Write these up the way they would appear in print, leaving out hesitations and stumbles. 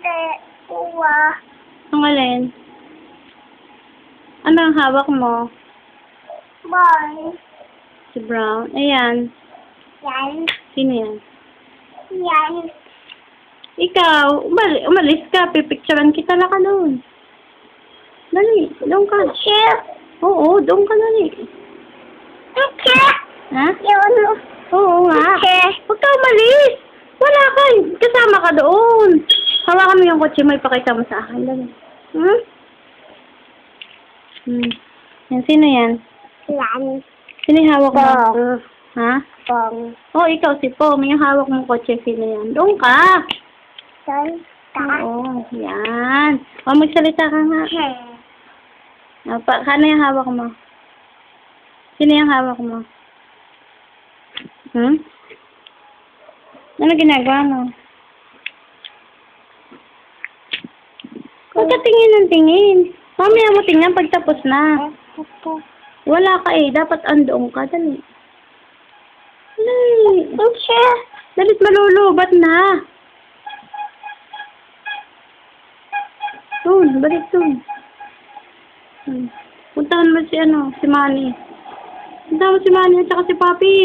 Hindi. Kuha. Ang alin? Ano ang hawak mo? Bye. Si Brown. Ayan. Yan. Sino yan? Yan. Ikaw, umalis ka. Pipicturean kita na ka doon. Dali, doon ka. Chef. Oo, doon ka dali. Chef. Ha? Yun. Oo nga. Chef. Huwag ka umalis. Wala ka. Kasama ka doon. Hawakan mo yung kotse mo. Ipakita mo sa akin. Dali. Hmm? Yan, sino yan? Yan. Sino yung hawak mo? Pong. Ha? Pong. Oh, ikaw si Po. May hawak mong kotse. Sino yan? Doon ka. Son. Oo, yan. O, magsalita ka nga. Kano yung hawak mo? Sino yung hawak mo? Hmm? Ano ginagawa mo? Huwag ka tingin ng tingin. Mamaya mo tingnan pag tapos na. Wala ka eh. Dapat andoon ka. Dali. Dali. Chef. Dalit malulubat na. Doon. Balik doon. Puntahan mo si Manny. Puntahan mo si Manny at saka si Papi.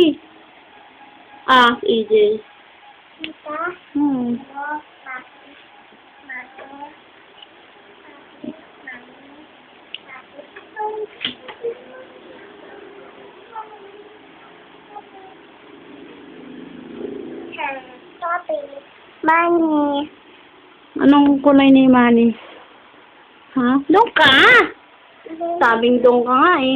EJ. Tita. Money. Anong kulay ni Manny? Ha? Doon ka! Sabing doon ka nga eh.